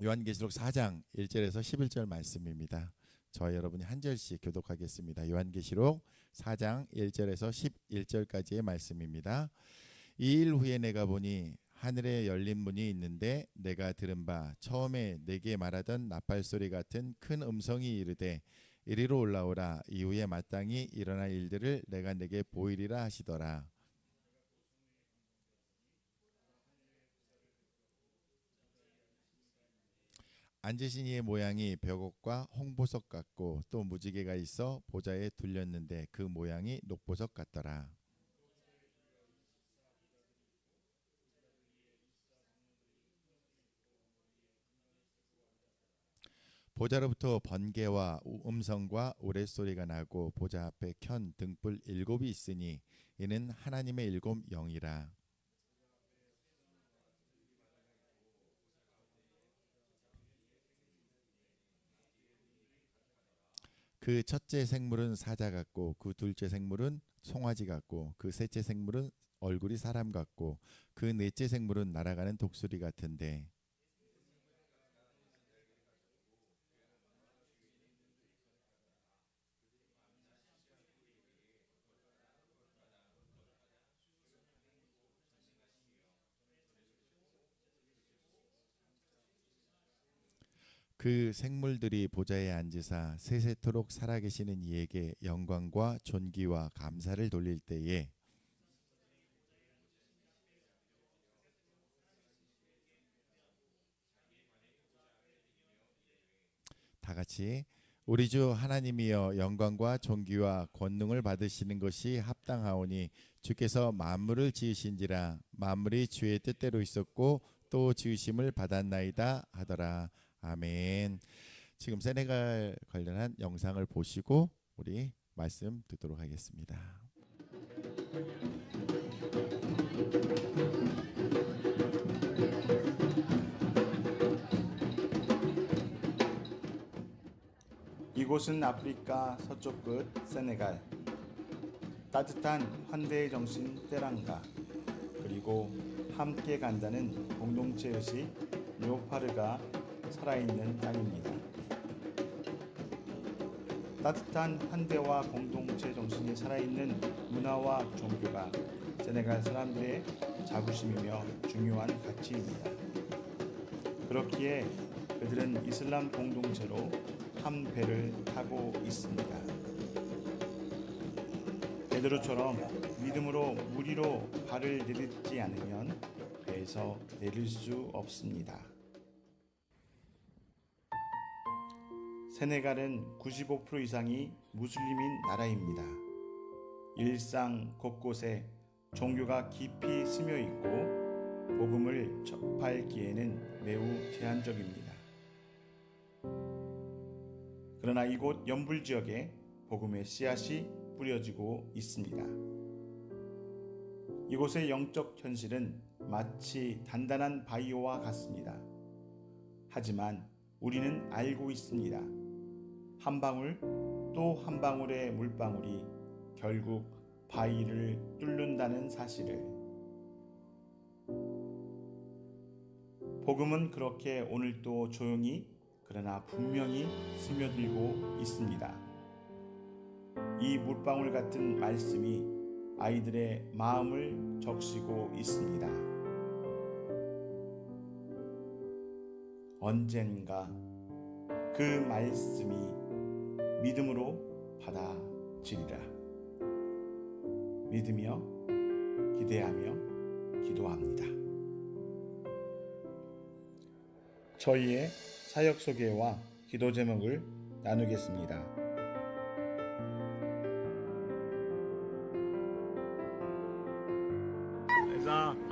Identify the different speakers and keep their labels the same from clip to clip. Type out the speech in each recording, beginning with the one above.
Speaker 1: 요한계시록 4장 1절에서 11절 말씀입니다. 저와 여러분이 한 절씩 교독하겠습니다. 요한계시록 4장 1절에서 11절까지의 말씀입니다. 2일 후에 내가 보니 하늘에 열린 문이 있는데 내가 들은 바 처음에 내게 말하던 나팔소리 같은 큰 음성이 이르되 이리로 올라오라. 이후에 마땅히 일어날 일들을 내가 내게 보이리라 하시더라. 앉으신 이의 모양이 벽옥과 홍보석 같고 또 무지개가 있어 보좌에 둘렸는데 그 모양이 녹보석 같더라. 보좌로부터 번개와 음성과 우레소리가 나고 보좌 앞에 켠 등불 7이 있으니 이는 하나님의 7 영이라. 그 첫째 생물은 사자 같고 그 둘째 생물은 송아지 같고 그 셋째 생물은 얼굴이 사람 같고 그 넷째 생물은 날아가는 독수리 같은데 그 생물들이 보좌에 앉으사 세세토록 살아계시는 이에게 영광과 존귀와 감사를 돌릴 때에 다 같이 우리 주 하나님이여 영광과 존귀와 권능을 받으시는 것이 합당하오니 주께서 만물을 지으신지라 만물이 주의 뜻대로 있었고 또 지으심을 받았나이다 하더라. 아멘. 지금 세네갈 관련한 영상을 보시고 우리 말씀 듣도록 하겠습니다.
Speaker 2: 이곳은 아프리카 서쪽 끝 세네갈. 따뜻한 환대의 정신 때랑가 그리고 함께 간다는 공동체 의식 요파르가 살아있는 땅입니다. 따뜻한 환대와 공동체 정신이 살아있는 문화와 종교가 세네갈 사람들의 자부심이며 중요한 가치입니다. 그렇기에 그들은 이슬람 공동체로 한 배를 타고 있습니다. 베드로처럼 믿음으로 물 위로 발을 내딛지 않으면 배에서 내릴 수 없습니다. 세네갈은 95% 이상이 무슬림인 나라입니다. 일상 곳곳에 종교가 깊이 스며 있고 복음을 접할 기회는 매우 제한적입니다. 그러나 이곳 연불 지역에 복음의 씨앗이 뿌려지고 있습니다. 이곳의 영적 현실은 마치 단단한 바위와 같습니다. 하지만 우리는 알고 있습니다. 한 방울 또 한 방울의 물방울이 결국 바위를 뚫는다는 사실을. 복음은 그렇게 오늘도 조용히 그러나 분명히 스며들고 있습니다. 이 물방울 같은 말씀이 아이들의 마음을 적시고 있습니다. 언젠가 그 말씀이 믿음으로 받아지리라. 믿으며 기대하며 기도합니다. 저희의 사역 소개와 기도 제목을 나누겠습니다.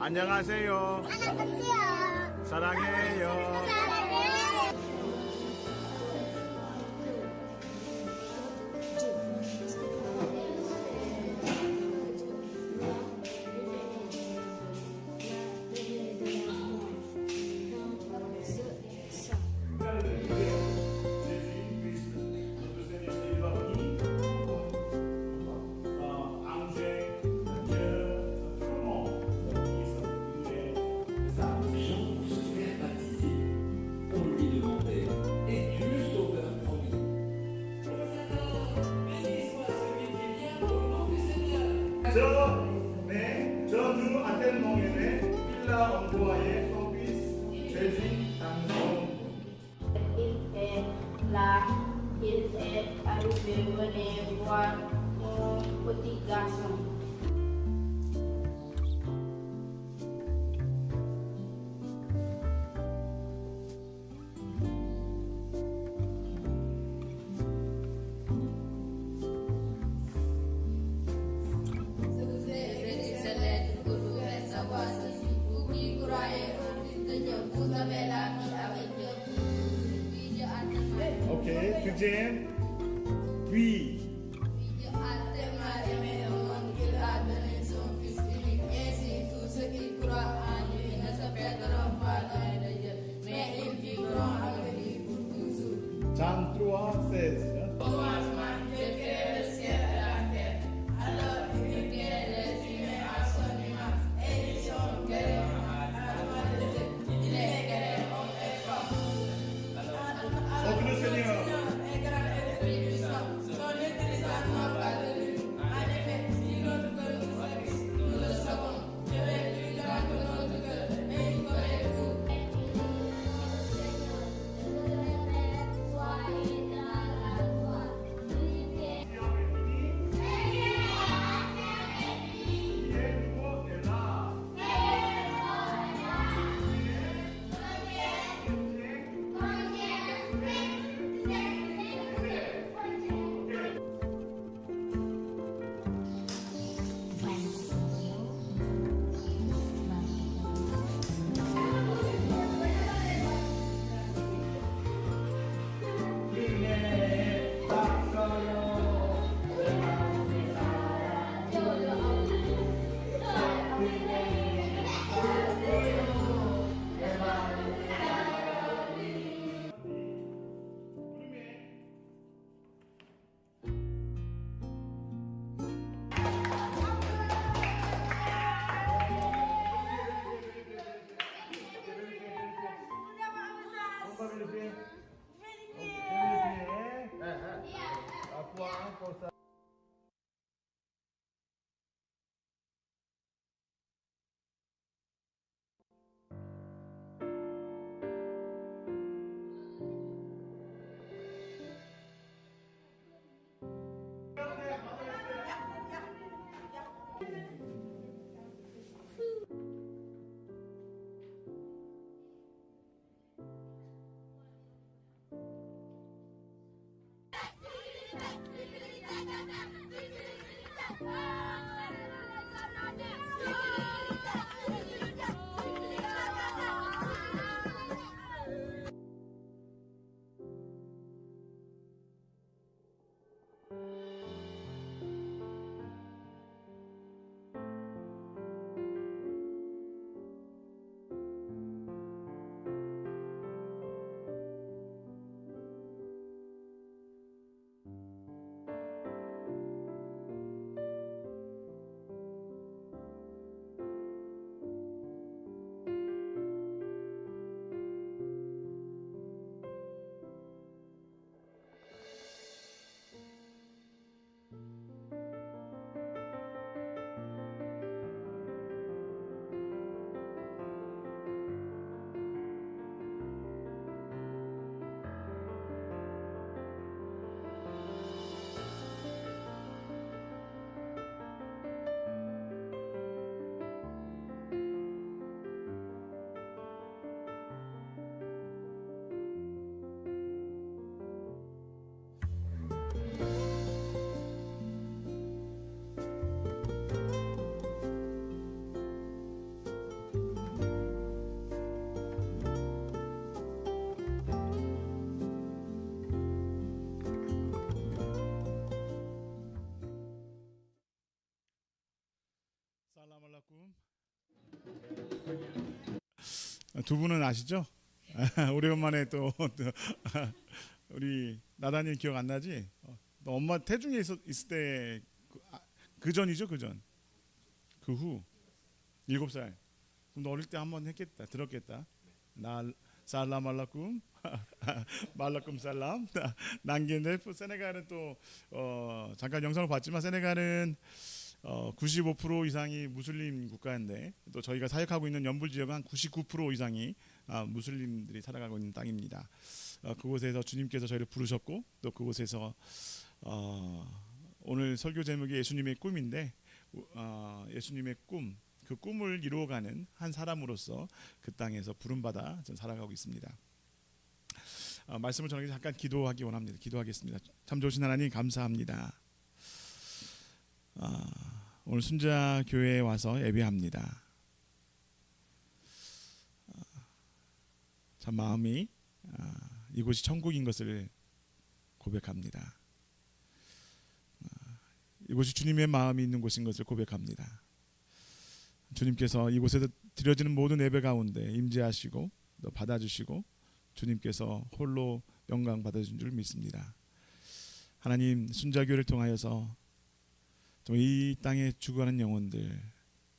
Speaker 2: 안녕하세요.
Speaker 3: 안녕하세요.
Speaker 2: 사랑해요. 저두 아텐몽에네 필라 엉구아의 서비스 죄진 당송
Speaker 4: Il est là, il est arrivé, venez voir mon petit garçon.
Speaker 2: 오케이 deuxième oui Jean 3 16 Ô Deus Senhor 살라말라쿰 두 분은 아시죠? 오래간만에 또 우리 나다님 기억 안 나지? 너 엄마 태중에 있을 때 그 전이죠, 그 전. 그 후 7살. 그럼 너 어릴 때 한번 했겠다, 들었겠다. 나 살라말라쿰 말라쿰 살람. 난게네프 세네갈은 또 잠깐 영상을 봤지만 세네갈은 95% 이상이 무슬림 국가인데 또 저희가 사역하고 있는 연불 지역은 한 99% 이상이 무슬림들이 살아가고 있는 땅입니다. 그곳에서 주님께서 저희를 부르셨고 또 그곳에서 오늘 설교 제목이 예수님의 꿈인데 예수님의 꿈, 그 꿈을 이루어가는 한 사람으로서 그 땅에서 부름받아 전 살아가고 있습니다. 말씀을 전하기 전에 잠깐 기도하기 원합니다. 기도하겠습니다. 참 좋으신 하나님 감사합니다. 오늘 순자 교회에 와서 예배합니다. 참 마음이 이곳이 천국인 것을 고백합니다. 이곳이 주님의 마음이 있는 곳인 것을 고백합니다. 주님께서 이곳에서 드려지는 모든 예배 가운데 임재하시고 또 받아주시고 주님께서 홀로 영광 받아준 줄 믿습니다. 하나님 순자교를 통하여서 이 땅에 죽어가는 영혼들,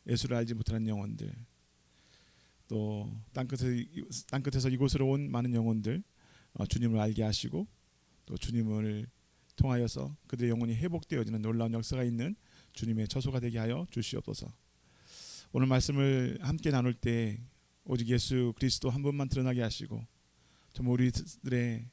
Speaker 2: 예수를 알지 못하는 영혼들, 또 땅끝에서 이곳으로 온 많은 영혼들 주님을 알게 하시고 또 주님을 통하여서 그들의 영혼이 회복되어지는 놀라운 역사가 있는 주님의 처소가 되게 하여 주시옵소서. 오늘 말씀을 함께 나눌 때 오직 예수 그리스도 한 분만 드러나게 하시고 정말 우리들의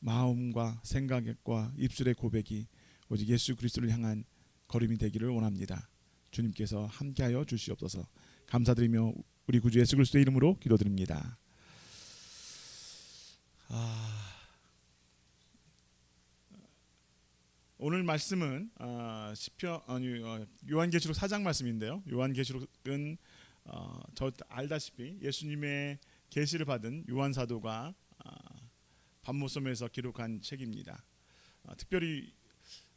Speaker 2: 마음과 생각과 입술의 고백이 오직 예수 그리스도를 향한 걸음이 되기를 원합니다. 주님께서 함께하여 주시옵소서. 감사드리며 우리 구주 예수 그리스도의 이름으로 기도드립니다. 오늘 말씀은 요한계시록 4장 말씀인데요. 요한계시록은 저 알다시피 예수님의 계시를 받은 요한 사도가 반모섬에서 기록한 책입니다. 특별히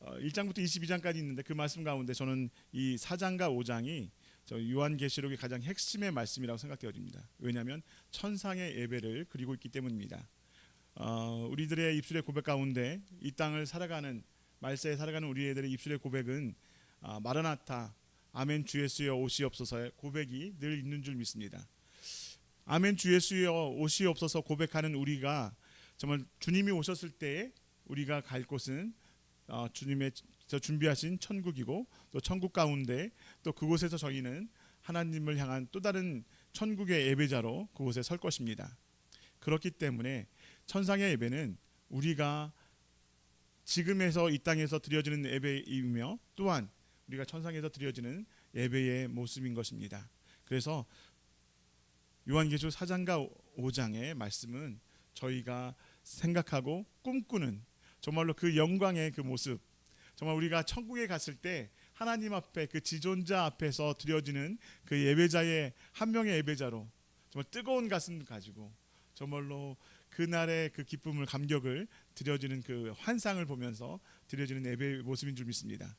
Speaker 2: 1장부터 22장까지 있는데 그 말씀 가운데 저는 이 4장과 5장이 저 요한계시록의 가장 핵심의 말씀이라고 생각되어집니다. 왜냐하면 천상의 예배를 그리고 있기 때문입니다. 우리들의 입술의 고백 가운데 이 땅을 살아가는 말세에 살아가는 우리들의 입술의 고백은 마라나타 아멘 주 예수여 오시옵소서의 고백이 늘 있는 줄 믿습니다. 아멘 주 예수여 오시옵소서 고백하는 우리가 정말 주님이 오셨을 때 우리가 갈 곳은 주님께서 준비하신 천국이고 또 천국 가운데 또 그곳에서 저희는 하나님을 향한 또 다른 천국의 예배자로 그곳에 설 것입니다. 그렇기 때문에 천상의 예배는 우리가 지금에서 이 땅에서 드려지는 예배이며 또한 우리가 천상에서 드려지는 예배의 모습인 것입니다. 그래서 요한계시록 4장과 5장의 말씀은 저희가 생각하고 꿈꾸는 정말로 그 영광의 그 모습, 정말 우리가 천국에 갔을 때 하나님 앞에 그 지존자 앞에서 드려지는 그 예배자의 한 명의 예배자로 정말 뜨거운 가슴 가지고 정말로 그날의 그 기쁨을 감격을 드려지는 그 환상을 보면서 드려지는 예배의 모습인 줄 믿습니다.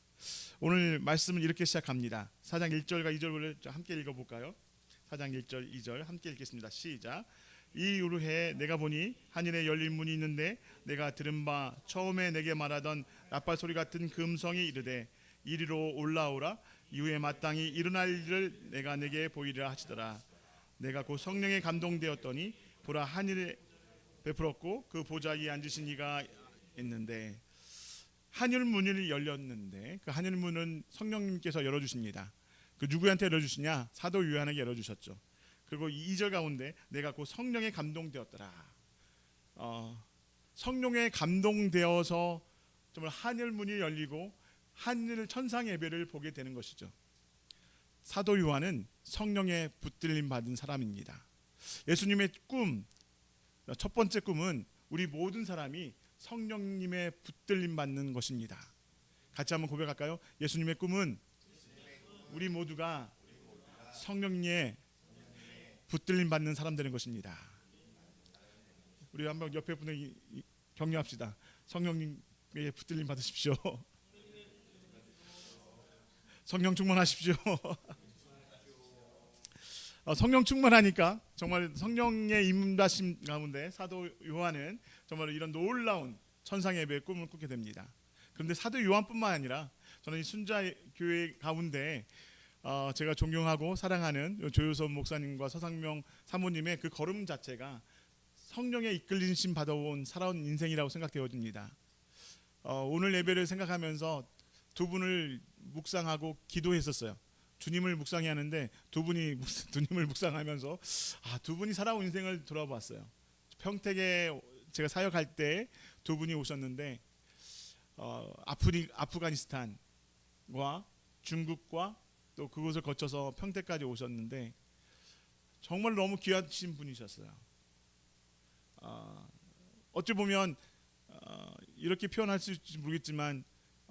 Speaker 2: 오늘 말씀은 이렇게 시작합니다. 4장 1절과 2절을 함께 읽어볼까요? 4장 1절 2절 함께 읽겠습니다. 시작. 이 이후에 내가 보니 하늘에 열린 문이 있는데 내가 들은 바 처음에 내게 말하던 나팔 소리 같은 그 음성이 이르되 이리로 올라오라. 이후에 마땅히 일어날 일을 내가 내게 보이리라 하시더라. 내가 곧 성령에 감동되었더니 보라 하늘에 베풀었고 그 보좌 위에 앉으신 이가 있는데 하늘 문이 열렸는데 그 하늘 문은 성령님께서 열어주십니다. 그 누구한테 열어주시냐? 사도 요한에게 열어주셨죠. 그리고 2절 가운데 내가 곧 성령에 감동되었더라. 성령에 감동되어서 정말 하늘 문이 열리고 하늘 천상 예배를 보게 되는 것이죠. 사도 요한은 성령에 붙들림 받은 사람입니다. 예수님의 꿈, 첫 번째 꿈은 우리 모든 사람이 성령님의 붙들림 받는 것입니다. 같이 한번 고백할까요? 예수님의 꿈은 우리 모두가 성령님의 붙들림 받는 사람 되는 것입니다. 우리 한번 옆에 분에게 격려합시다. 성령님의 붙들림 받으십시오. 성령 충만하십시오. 성령 충만하니까 정말 성령의 임하심 가운데 사도 요한은 정말 이런 놀라운 천상 예배의 꿈을 꾸게 됩니다. 그런데 사도 요한뿐만 아니라 저는 이 순자 교회 가운데 제가 존경하고 사랑하는 조효선 목사님과 서상명 사모님의 그 걸음 자체가 성령의 이끌리심 받아온 살아온 인생이라고 생각되어집니다. 오늘 예배를 생각하면서 두 분을 묵상하고 기도했었어요. 주님을 묵상해야 하는데 두 분이 주님을 묵상하면서 두 분이 살아온 인생을 돌아봤어요. 평택에 제가 사역할 때 두 분이 오셨는데 아프가니스탄과 중국과 또 그곳을 거쳐서 평택까지 오셨는데 정말 너무 귀하신 분이셨어요. 어찌 보면 이렇게 표현할 수 있을지 모르겠지만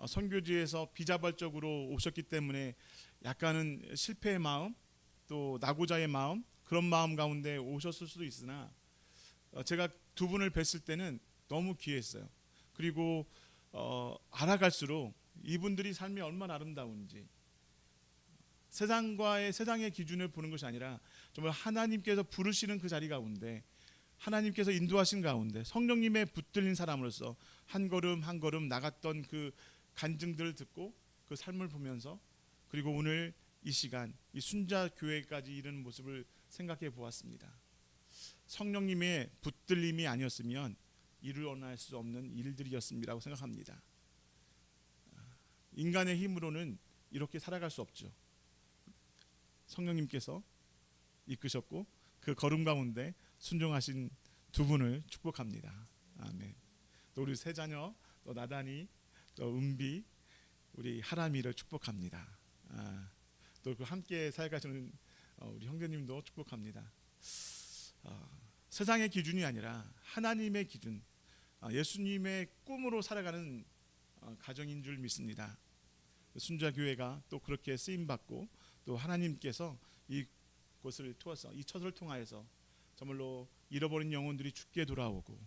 Speaker 2: 선교지에서 비자발적으로 오셨기 때문에 약간은 실패의 마음 또 나고자의 마음 그런 마음 가운데 오셨을 수도 있으나 제가 두 분을 뵀을 때는 너무 귀했어요. 그리고 알아갈수록 이분들이 삶이 얼마나 아름다운지 세상의 기준을 보는 것이 아니라 정말 하나님께서 부르시는 그 자리 가운데 하나님께서 인도하신 가운데 성령님의 붙들린 사람으로서 한 걸음 한 걸음 나갔던 그 간증들을 듣고 그 삶을 보면서 그리고 오늘 이 시간 이 순자 교회까지 이르는 모습을 생각해 보았습니다. 성령님의 붙들림이 아니었으면 이루어낼 수 없는 일들이었음이라고 생각합니다. 인간의 힘으로는 이렇게 살아갈 수 없죠. 성령님께서 이끄셨고 그 걸음 가운데 순종하신 두 분을 축복합니다. 아멘. 또 우리 세 자녀, 또 나단이, 또 은비, 우리 하람이를 축복합니다. 또 그 함께 살아가시는 우리 형제님도 축복합니다. 세상의 기준이 아니라 하나님의 기준, 예수님의 꿈으로 살아가는 가정인 줄 믿습니다. 순자교회가 또 그렇게 쓰임받고 또 하나님께서 이곳을 통해서 이 처소를 통하여서 정말로 잃어버린 영혼들이 주께 돌아오고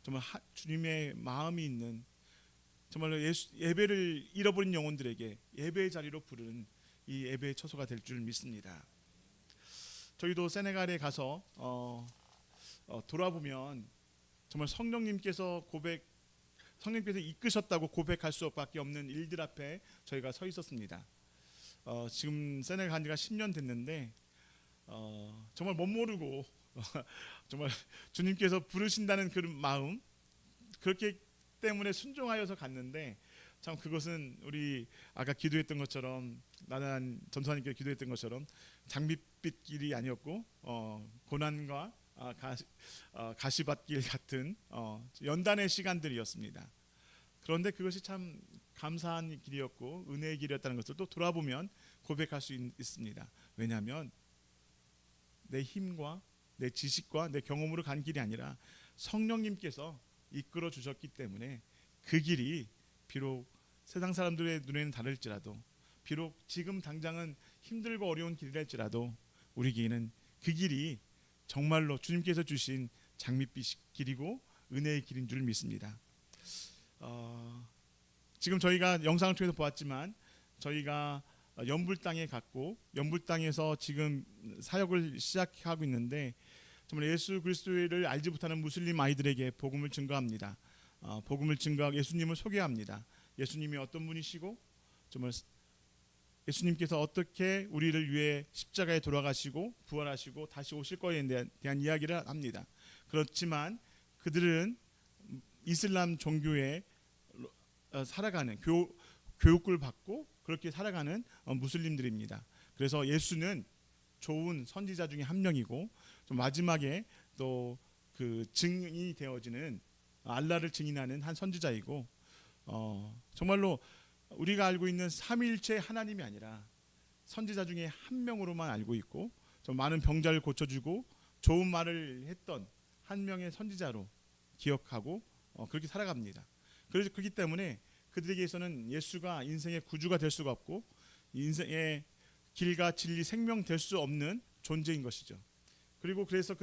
Speaker 2: 정말 주님의 마음이 있는 정말로 예배를 잃어버린 영혼들에게 예배의 자리로 부르는 이 예배의 처소가 될 줄 믿습니다. 저희도 세네갈에 가서 돌아보면 정말 성령님께서 이끄셨다고 고백할 수밖에 없는 일들 앞에 저희가 서 있었습니다. 지금 세네갈 간 지가 10년 됐는데 정말 못 모르고 정말 주님께서 부르신다는 그런 마음 그렇기 때문에 순종하여서 갔는데 참 그것은 우리 아까 기도했던 것처럼 나단 전사님께 기도했던 것처럼 장밋빛 길이 아니었고 고난과 가시밭길 같은 연단의 시간들이었습니다. 그런데 그것이 참 감사한 길이었고 은혜의 길이었다는 것을 또 돌아보면 고백할 수 있습니다. 왜냐하면 내 힘과 내 지식과 내 경험으로 간 길이 아니라 성령님께서 이끌어 주셨기 때문에 그 길이 비록 세상 사람들의 눈에는 다를지라도 비록 지금 당장은 힘들고 어려운 길이랄지라도 우리에게는 그 길이 정말로 주님께서 주신 장밋빛 길이고 은혜의 길인 줄 믿습니다. 지금 저희가 영상을 통해서 보았지만 저희가 연불 땅에 갔고 연불 땅에서 지금 사역을 시작하고 있는데 정말 예수 그리스도를 알지 못하는 무슬림 아이들에게 복음을 증거합니다. 복음을 증거하고 예수님을 소개합니다. 예수님이 어떤 분이시고 정말 예수님께서 어떻게 우리를 위해 십자가에 돌아가시고 부활하시고 다시 오실 거에 대한 이야기를 합니다. 그렇지만 그들은 이슬람 종교에 살아가는 교육을 받고 그렇게 살아가는 무슬림들입니다. 그래서 예수는 좋은 선지자 중에 한 명이고 좀 마지막에 또 그 증인이 되어지는 알라를 증인하는 한 선지자이고 정말로 우리가 알고 있는 삼위일체 하나님이 아니라 선지자 중에 한 명으로만 알고 있고 좀 많은 병자를 고쳐주고 좋은 말을 했던 한 명의 선지자로 기억하고 그렇게 살아갑니다. 그래서 그렇기 때문에 그들에게서는 예수가 인생의 구주가 될 수가 없고 인생의 길과 진리 생명 될 수 없는 존재인 것이죠. 그리고 그래서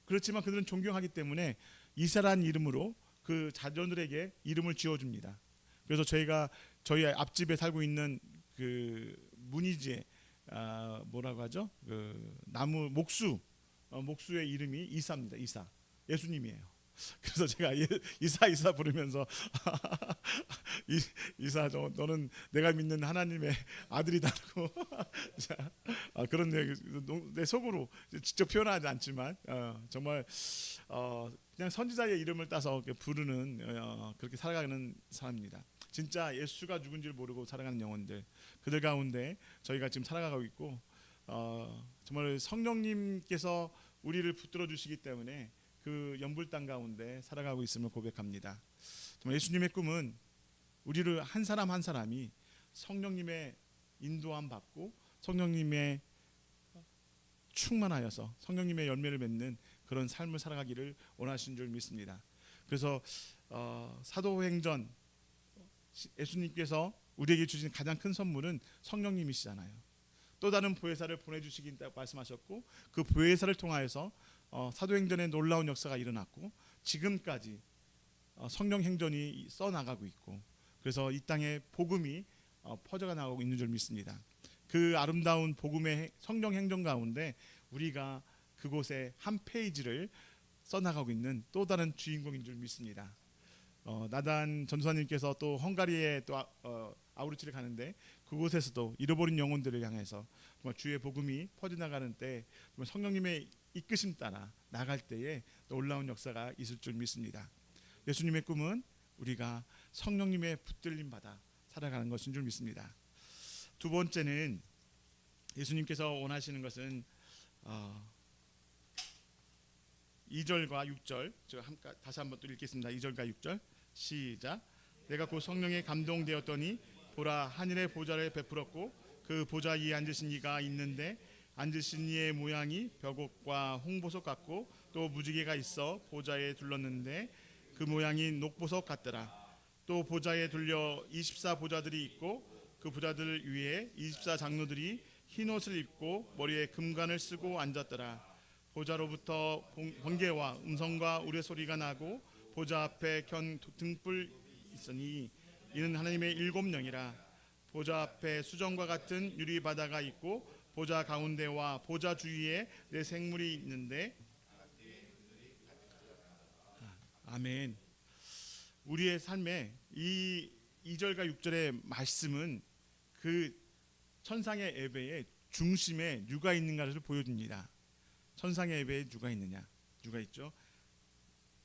Speaker 2: 그렇지만 그들은 존경하기 때문에 이사라는 이름으로 그 자녀들에게 이름을 지어줍니다. 그래서 저희 앞집에 살고 있는 그 문이지에 뭐라고 하죠? 그 나무 목수의 이름이 이사입니다. 이사 예수님이에요. 그래서 제가 이사 부르면서 이사 너는 내가 믿는 하나님의 아들이다라고 그런 내 속으로 직접 표현하지 않지만 정말 그냥 선지자의 이름을 따서 부르는 그렇게 살아가는 사람입니다. 진짜 예수가 누군지를 모르고 살아가는 영혼들, 그들 가운데 저희가 지금 살아가고 있고 정말 성령님께서 우리를 붙들어 주시기 때문에 그 연불 땅 가운데 살아가고 있음을 고백합니다. 정말 예수님의 꿈은 우리를 한 사람 한 사람이 성령님의 인도함 받고 성령님의 충만하여서 성령님의 열매를 맺는 그런 삶을 살아가기를 원하신 줄 믿습니다. 그래서 사도행전 예수님께서 우리에게 주신 가장 큰 선물은 성령님이시잖아요. 또 다른 보혜사를 보내주시긴다고 말씀하셨고 그 보혜사를 통하여서 사도행전에 놀라운 역사가 일어났고 지금까지 성령행전이 써나가고 있고 그래서 이 땅에 복음이 퍼져가 나가고 있는 줄 믿습니다. 그 아름다운 복음의 성령행전 가운데 우리가 그곳에 한 페이지를 써나가고 있는 또 다른 주인공인 줄 믿습니다. 나단 전도사님께서 또 헝가리에 또 아우르치를 가는데 그곳에서도 잃어버린 영혼들을 향해서 정말 주의 복음이 퍼져나가는 때 정말 성령님의 이끄심 따라 나갈 때에 놀라운 역사가 있을 줄 믿습니다. 예수님의 꿈은 우리가 성령님의 붙들림 받아 살아가는 것인 줄 믿습니다. 두 번째는 예수님께서 원하시는 것은 2절과 6절 다시 한번 또 읽겠습니다. 2절과 6절 시작. 내가 곧 성령에 감동되었더니 보라 하늘의 보좌를 베풀었고 그 보좌 위에 앉으신 이가 있는데 앉으신 이의 모양이 벽옥과 홍보석 같고 또 무지개가 있어 보좌에 둘렀는데 그 모양이 녹보석 같더라. 또 보좌에 둘려 24 보좌들이 있고 그 보좌들 위에 24 장로들이 흰 옷을 입고 머리에 금관을 쓰고 앉았더라. 보좌로부터 번개와 음성과 우레소리가 나고 보좌 앞에 켠 등불 있으니 이는 하나님의 7영이라. 보좌 앞에 수정과 같은 유리 바다가 있고 보좌 가운데와 보좌 주위에 네 생물이 있는데 아멘. 우리의 삶에 이 2절과 6절의 말씀은 그 천상의 예배의 중심에 누가 있는가를 보여줍니다. 천상의 예배에 누가 있느냐? 누가 있죠?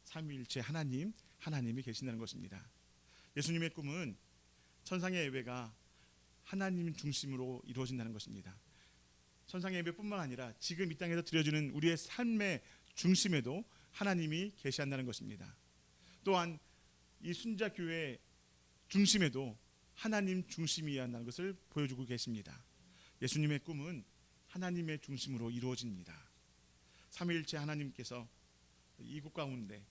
Speaker 2: 삼위일체 하나님이 계신다는 것입니다. 예수님의 꿈은 천상의 예배가 하나님 중심으로 이루어진다는 것입니다. 천상의 예배뿐만 아니라 지금 이 땅에서 드려지는 우리의 삶의 중심에도 하나님이 계시한다는 것입니다. 또한 이 순자 교회 중심에도 하나님 중심이어야 한다는 것을 보여주고 계십니다. 예수님의 꿈은 하나님의 중심으로 이루어집니다. 삼위일체 하나님께서 이곳 가운데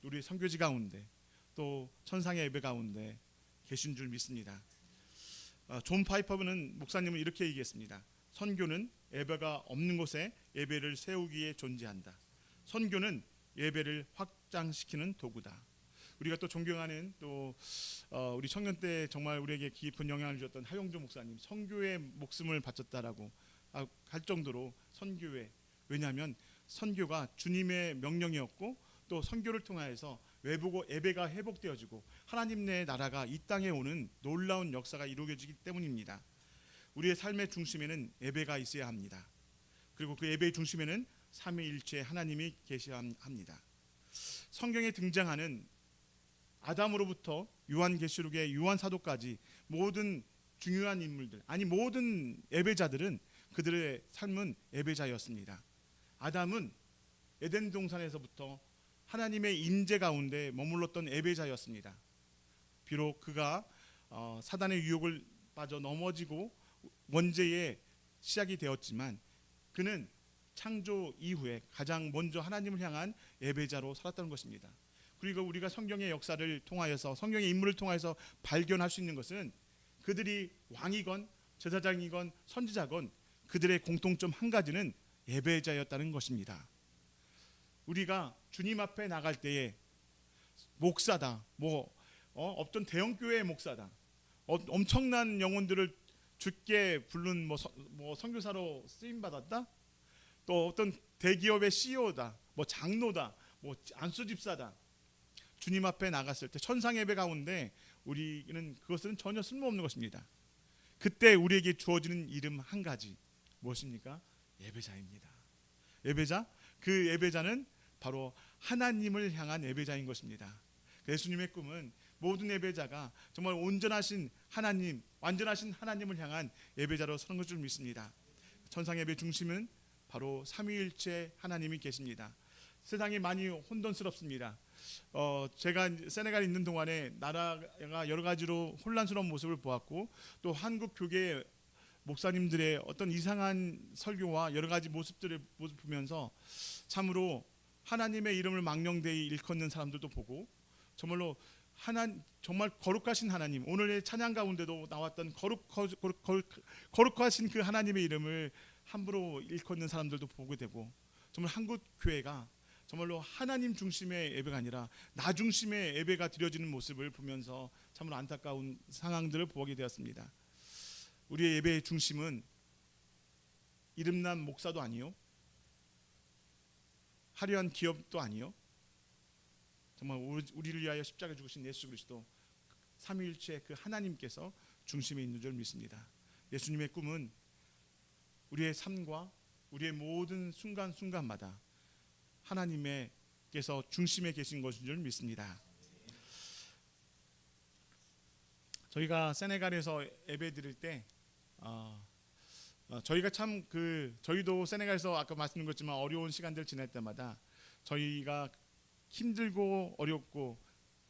Speaker 2: 우리 선교지 가운데 또 천상의 예배 가운데 계신 줄 믿습니다. 존 파이퍼는 목사님은 이렇게 얘기했습니다. 선교는 예배가 없는 곳에 예배를 세우기에 존재한다. 선교는 예배를 확장시키는 도구다. 우리가 또 존경하는 또 우리 청년 때 정말 우리에게 깊은 영향을 주셨던 하용조 목사님, 선교에 목숨을 바쳤다라고 할 정도로 선교회, 왜냐하면 선교가 주님의 명령이었고 또 선교를 통하여서 외부고 예배가 회복되어지고 하나님 내 나라가 이 땅에 오는 놀라운 역사가 이루어지기 때문입니다. 우리의 삶의 중심에는 예배가 있어야 합니다. 그리고 그 예배의 중심에는 삼위일체 하나님이 계셔야 합니다. 성경에 등장하는 아담으로부터 요한계시록의 요한사도까지 모든 중요한 인물들, 아니 모든 예배자들은 그들의 삶은 예배자였습니다. 아담은 에덴 동산에서부터 하나님의 임재 가운데 머물렀던 예배자였습니다. 비록 그가 사단의 유혹을 빠져 넘어지고 원죄의 시작이 되었지만 그는 창조 이후에 가장 먼저 하나님을 향한 예배자로 살았다는 것입니다. 그리고 우리가 성경의 역사를 통하여서 성경의 인물을 통하여서 발견할 수 있는 것은 그들이 왕이건 제사장이건 선지자건 그들의 공통점 한 가지는 예배자였다는 것입니다. 우리가 주님 앞에 나갈 때에 목사다, 어떤 대형 교회의 목사다, 엄청난 영혼들을 주께 부른 선교사로 쓰임 받았다, 또 어떤 대기업의 CEO다, 장로다, 안수집사다. 주님 앞에 나갔을 때 천상 예배 가운데 우리는 그것은 전혀 쓸모없는 것입니다. 그때 우리에게 주어지는 이름 한 가지, 무엇입니까? 예배자입니다. 예배자, 그 예배자는 바로 하나님을 향한 예배자인 것입니다. 예수님의 꿈은 모든 예배자가 정말 온전하신 하나님, 완전하신 하나님을 향한 예배자로 서는 것을 믿습니다. 천상 예배 중심은 바로 삼위일체 하나님이 계십니다. 세상이 많이 혼돈스럽습니다. 제가 세네갈에 있는 동안에 나라가 여러 가지로 혼란스러운 모습을 보았고, 또 한국 교계 목사님들의 어떤 이상한 설교와 여러 가지 모습을 보면서 참으로 하나님의 이름을 망령되이 일컫는 사람들도 보고, 정말로 정말 거룩하신 하나님, 오늘의 찬양 가운데도 나왔던 거룩하신 그 하나님의 이름을 함부로 일컫는 사람들도 보게 되고, 정말 한국 교회가 정말로 하나님 중심의 예배가 아니라 나 중심의 예배가 드려지는 모습을 보면서 참으로 안타까운 상황들을 보게 되었습니다. 우리의 예배의 중심은 이름난 목사도 아니요, 화려한 기업도 아니요, 정말 우리를 위하여 십자가 죽으신 예수 그리스도 삼위일체 그 하나님께서 중심에 있는 줄 믿습니다. 예수님의 꿈은 우리의 삶과 우리의 모든 순간순간마다 하나님께서 중심에 계신 것인 줄 믿습니다. 저희가 세네갈에서 예배 드릴 때 저희가 참 저희도 세네갈에서 아까 말씀드렸지만 어려운 시간들 지낼 때마다 저희가 힘들고 어렵고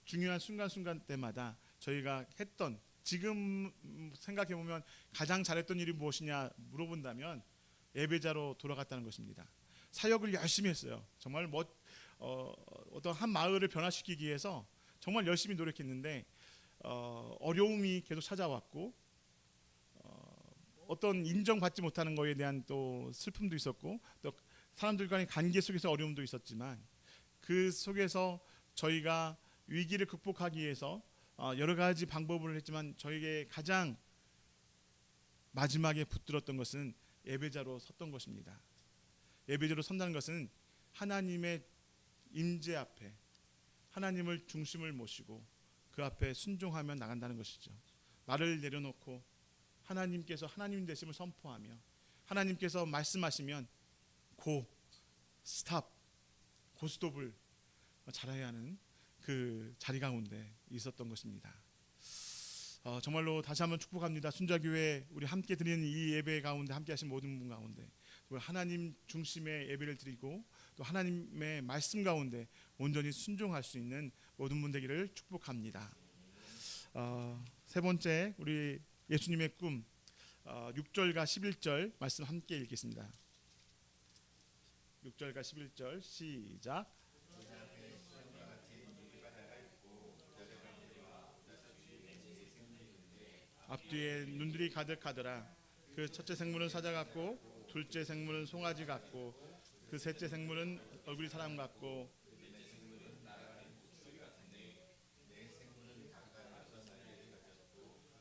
Speaker 2: 중요한 순간순간 때마다 저희가 했던, 지금 생각해 보면 가장 잘했던 일이 무엇이냐 물어본다면 예배자로 돌아갔다는 것입니다. 사역을 열심히 했어요. 정말 어떤 한 마을을 변화시키기 위해서 정말 열심히 노력했는데 어려움이 계속 찾아왔고, 어떤 인정받지 못하는 것에 대한 또 슬픔도 있었고, 또 사람들 간의 관계 속에서 어려움도 있었지만, 그 속에서 저희가 위기를 극복하기 위해서 여러 가지 방법을 했지만 저에게 가장 마지막에 붙들었던 것은 예배자로 섰던 것입니다. 예배자로 선다는 것은 하나님의 임재 앞에 하나님을 중심을 모시고 그 앞에 순종하며 나간다는 것이죠. 나를 내려놓고 하나님께서 하나님 되심을 선포하며 하나님께서 말씀하시면 고스톱을 잘해야 하는 그 자리 가운데 있었던 것입니다. 정말로 다시 한번 축복합니다. 순자교회 우리 함께 드리는 이 예배 가운데 함께 하신 모든 분 가운데 하나님 중심의 예배를 드리고 또 하나님의 말씀 가운데 온전히 순종할 수 있는 모든 분 되기를 축복합니다. 세 번째, 우리 예수님의 꿈 6절과 11절 말씀 함께 읽겠습니다. 6절과 11절 시작. 앞뒤에 눈들이 가득하더라. 그 첫째 생물은 사자 같고 둘째 생물은 송아지 같고 그 셋째 생물은 얼굴이 사람 같고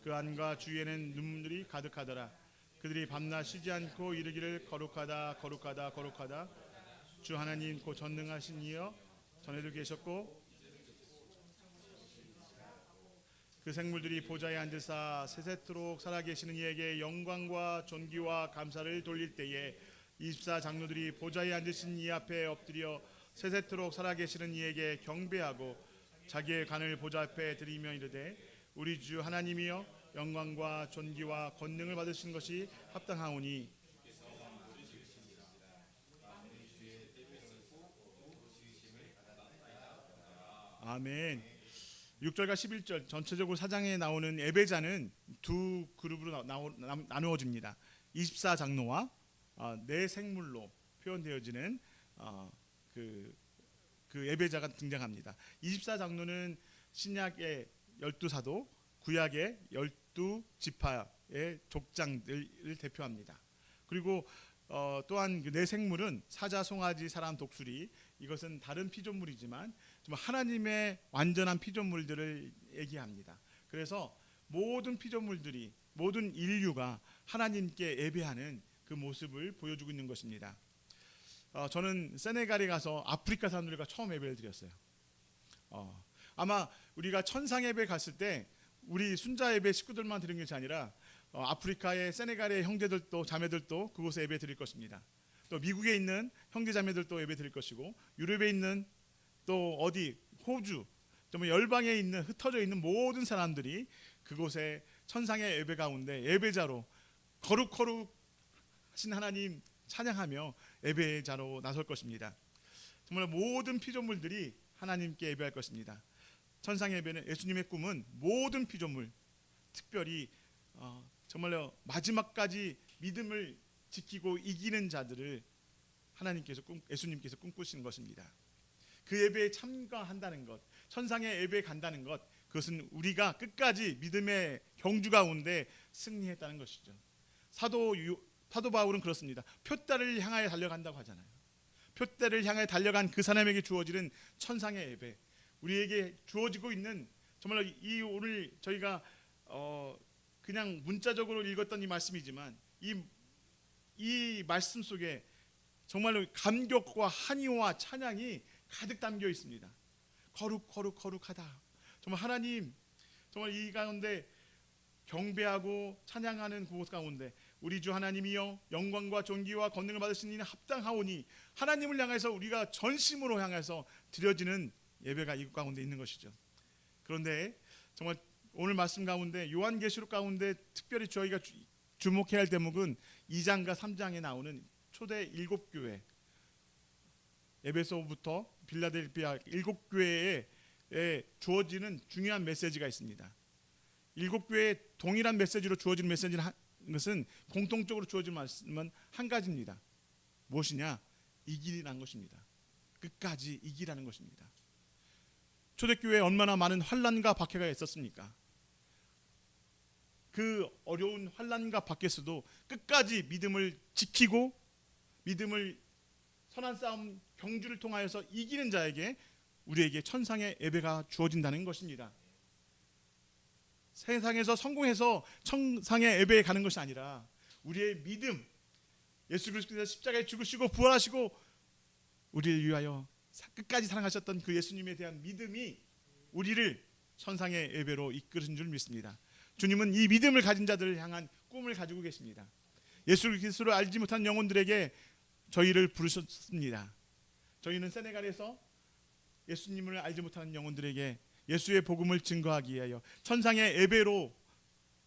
Speaker 2: 그 안과 주위에는 눈물이 가득하더라. 그들이 밤낮 쉬지 않고 이르기를 거룩하다 거룩하다 거룩하다 주 하나님 곧 전능하신 이여 전에도 계셨고 그 생물들이 보좌에 앉으사 세세토록 살아계시는 이에게 영광과 존귀와 감사를 돌릴 때에 24장로들이 보좌에 앉으신 이 앞에 엎드려 세세토록 살아계시는 이에게 경배하고 자기의 간을 보좌 앞에 드리며 이르되 우리 주 하나님이여 영광과 존귀와 권능을 받으신 것이 합당하오니 아멘. 6절과 11절 전체적으로 사장에 나오는 예배자는 두 그룹으로 나누어집니다. 24장로와 네 생물로 표현되어지는 그 예배자가 등장합니다. 24장로는 신약의 12사도, 구약의 12지파의 족장들을 대표합니다. 그리고 또한 그 네 생물은 사자, 송아지, 사람, 독수리, 이것은 다른 피조물이지만 하나님의 완전한 피조물들을 얘기합니다. 그래서 모든 피조물들이, 모든 인류가 하나님께 예배하는 그 모습을 보여주고 있는 것입니다. 저는 세네갈에 가서 아프리카 사람들과 처음 예배를 드렸어요. 아마 우리가 천상 예배 갔을 때 우리 순자 예배 식구들만 드린 것이 아니라 아프리카의 세네갈의 형제들도 자매들도 그곳에 예배 드릴 것입니다. 또 미국에 있는 형제 자매들도 예배 드릴 것이고 유럽에 있는 또 어디 호주 정말 열방에 있는 흩어져 있는 모든 사람들이 그곳에 천상의 예배 가운데 예배자로 거룩 하신 하나님 찬양하며 예배자로 나설 것입니다. 정말 모든 피조물들이 하나님께 예배할 것입니다. 천상의 예배는 예수님의 꿈은 모든 피조물, 특별히 정말로 마지막까지 믿음을 지키고 이기는 자들을 예수님께서 꿈꾸시는 것입니다. 그 예배에 참가한다는 것, 천상의 예배에 간다는 것, 그것은 우리가 끝까지 믿음의 경주 가운데 승리했다는 것이죠. 사도 바울은 그렇습니다. 표대를 향하여 달려간다고 하잖아요. 표대를 향해 달려간 그 사람에게 주어지는 천상의 예배, 우리에게 주어지고 있는, 정말로 이 오늘 저희가 그냥 문자적으로 읽었던 이 말씀이지만 이 말씀 속에 정말로 감격과 한의와 찬양이 가득 담겨 있습니다. 거룩하다. 정말 하나님, 정말 이 가운데 경배하고 찬양하는 그곳 가운데 우리 주 하나님이여 영광과 존귀와 권능을 받으신 이는 합당하오니, 하나님을 향해서 우리가 전심으로 향해서 드려지는 예배가 이곳 가운데 있는 것이죠. 그런데 정말 오늘 말씀 가운데 요한계시록 가운데 특별히 저희가 주목해야 할 대목은 2장과 3장에 나오는 초대 7교회, 에베소부터 빌라델피아 7교회에 주어지는 중요한 메시지가 있습니다. 7교회에 동일한 메시지로 주어지는 메시지는 것은 공통적으로 주어지는 말씀은 한 가지입니다. 무엇이냐? 이기라는 것입니다. 끝까지 이기라는 것입니다. 초대교회에 얼마나 많은 환난과 박해가 있었습니까? 그 어려운 환난과 박해에서도 끝까지 믿음을 지키고 믿음을 선한 싸움 경주를 통하여서 이기는 자에게 우리에게 천상의 예배가 주어진다는 것입니다. 세상에서 성공해서 천상의 예배에 가는 것이 아니라 우리의 믿음, 예수 그리스도께서 십자가에 죽으시고 부활하시고 우리를 위하여 끝까지 사랑하셨던 그 예수님에 대한 믿음이 우리를 천상의 예배로 이끄신 줄 믿습니다. 주님은 이 믿음을 가진 자들을 향한 꿈을 가지고 계십니다. 예수 그리스도를 알지 못한 영혼들에게 저희를 부르셨습니다. 저희는 세네갈에서 예수님을 알지 못하는 영혼들에게 예수의 복음을 증거하기 위하여 천상의 예배로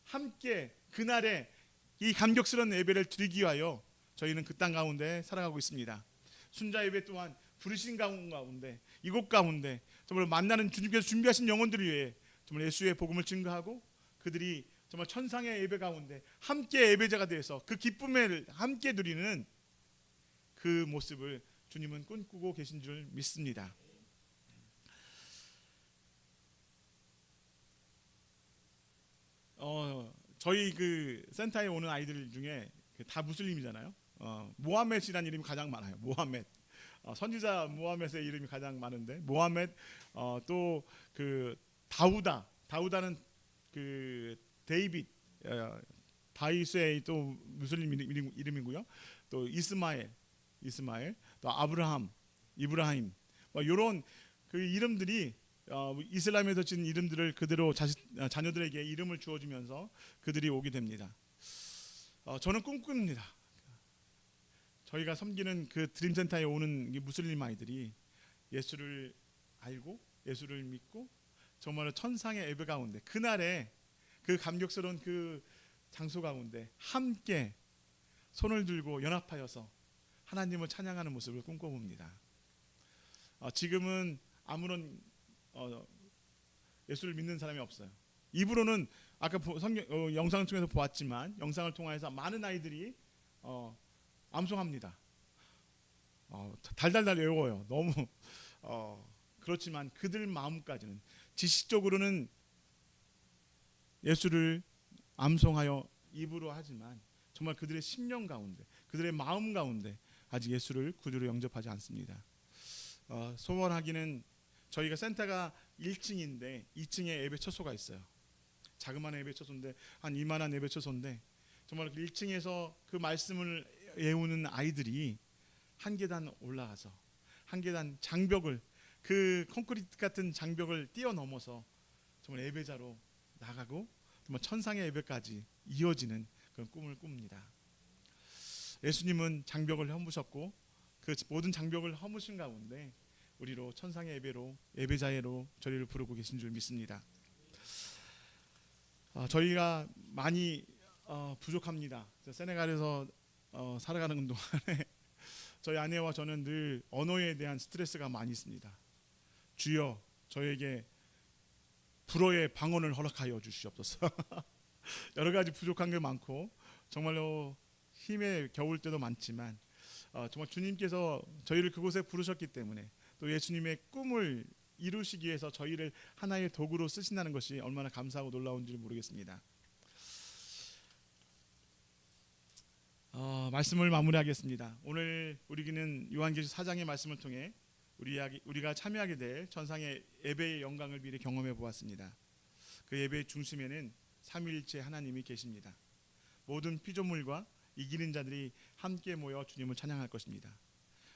Speaker 2: 함께 그날에 이 감격스러운 예배를 드리기 위하여 저희는 그 땅 가운데 살아가고 있습니다. 순자 예배 또한 부르신 가운데 이곳 가운데 정말 만나는 주님께서 준비하신 영혼들을 위해 정말 예수의 복음을 증거하고 그들이 정말 천상의 예배 가운데 함께 예배자가 되어서 그 기쁨을 함께 누리는 그 모습을 주님은 꿈꾸고 계신 줄 믿습니다. 저희 그 센터에 오는 아이들 중에 다 무슬림이잖아요. 모하멧이라는 이름이 가장 많아요. 모하멧. 선지자 모하멧의 이름이 가장 많은데 모하멧, 또 그 다우다는 그 데이빗, 다윗의 또 무슬림 이름이고요. 또 이스마엘, 또 아브라함, 이브라임, 이런 그 이름들이 이슬람에서 지은 이름들을 그대로 자녀들에게 이름을 주어주면서 그들이 오게 됩니다. 저는 꿈꿉니다. 저희가 섬기는 그 드림센터에 오는 무슬림 아이들이 예수를 알고 예수를 믿고 정말 천상의 예배 가운데 그날에 그 감격스러운 그 장소 가운데 함께 손을 들고 연합하여서 하나님을 찬양하는 모습을 꿈꿔봅니다. 지금은 아무런 예수를 믿는 사람이 없어요. 입으로는 아까 영상을 통해서 보았지만 영상을 통해서 많은 아이들이 암송합니다. 달달달 외워요. 너무 그렇지만 그들 마음까지는 지식적으로는 예수를 암송하여 입으로 하지만 정말 그들의 심령 가운데 그들의 마음 가운데 아직 예수를 구주로 영접하지 않습니다. 소원하기는 저희가 센터가 1층인데 2층에 예배 처소가 있어요. 자그마한 예배 처소인데 한 이만한 예배 처소인데 정말 1층에서 그 말씀을 외우는 아이들이 한 계단 올라가서 한 계단 장벽을 그 콘크리트 같은 장벽을 뛰어넘어서 정말 예배자로 나가고 정말 천상의 예배까지 이어지는 그런 꿈을 꿉니다. 예수님은 장벽을 허무셨고 그 모든 장벽을 허무신 가운데 우리로 천상의 예배로 예배자로 저희를 부르고 계신 줄 믿습니다. 저희가 많이 부족합니다. 세네갈에서 살아가는 동안에 저희 아내와 저는 늘 언어에 대한 스트레스가 많이 있습니다. 주여 저에게 불어의 방언을 허락하여 주시옵소서. 여러 가지 부족한 게 많고 정말로 힘에 겨울 때도 많지만 정말 주님께서 저희를 그곳에 부르셨기 때문에 또 예수님의 꿈을 이루시기 위해서 저희를 하나의 도구로 쓰신다는 것이 얼마나 감사하고 놀라운지 모르겠습니다. 말씀을 마무리하겠습니다. 오늘 우리는 요한계시록 4장의 말씀을 통해 우리가 참여하게 될 천상의 예배의 영광을 미리 경험해 보았습니다. 그 예배의 중심에는 삼위일체 하나님이 계십니다. 모든 피조물과 이기는 자들이 함께 모여 주님을 찬양할 것입니다.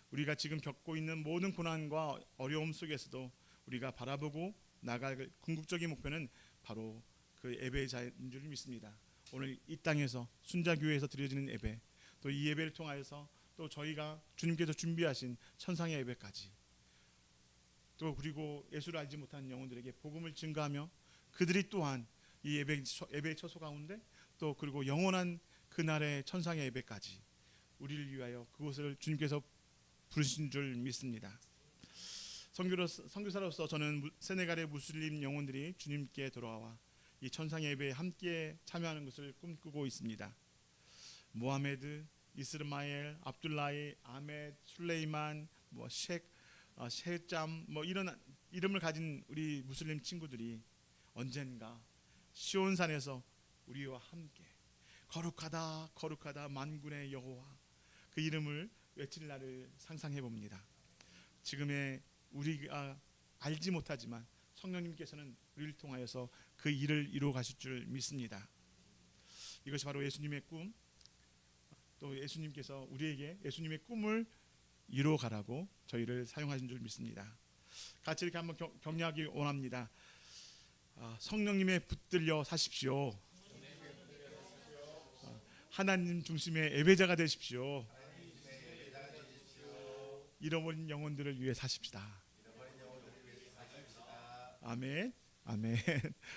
Speaker 2: 우리가 지금 겪고 있는 모든 고난과 어려움 속에서도 우리가 바라보고 나갈 궁극적인 목표는 바로 그 예배자인 줄 믿습니다. 오늘 이 땅에서 순자교회에서 드려지는 예배, 또 이 예배를 통하여서 또 저희가 주님께서 준비하신 천상의 예배까지, 또 그리고 예수를 알지 못하는 영혼들에게 복음을 증거하며 그들이 또한 이 예배의 처소 가운데 또 그리고 영원한 그날의 천상의 예배까지 우리를 위하여 그곳을 주님께서 부르신 줄 믿습니다. 선교사로서 저는 세네갈의 무슬림 영혼들이 주님께 돌아와 이 천상의 예배에 함께 참여하는 것을 꿈꾸고 있습니다. 모하메드, 이스마엘, 압둘라이, 아멧, 술레이만, 셰짬 이런 이름을 가진 우리 무슬림 친구들이 언젠가 시온산에서 우리와 함께 거룩하다 거룩하다 만군의 여호와 그 이름을 외칠 날을 상상해 봅니다. 지금의 우리가 알지 못하지만 성령님께서는 우리를 통하여서 그 일을 이루어 가실 줄 믿습니다. 이것이 바로 예수님의 꿈, 또 예수님께서 우리에게 예수님의 꿈을 이루어 가라고 저희를 사용하신 줄 믿습니다. 같이 이렇게 한번 격려하기 원합니다. 성령님의 붙들려 사십시오. 하나님 중심의 예배자가 되십시오. 잃어버린 영혼들을 위해 사십시다. 아멘. 아멘.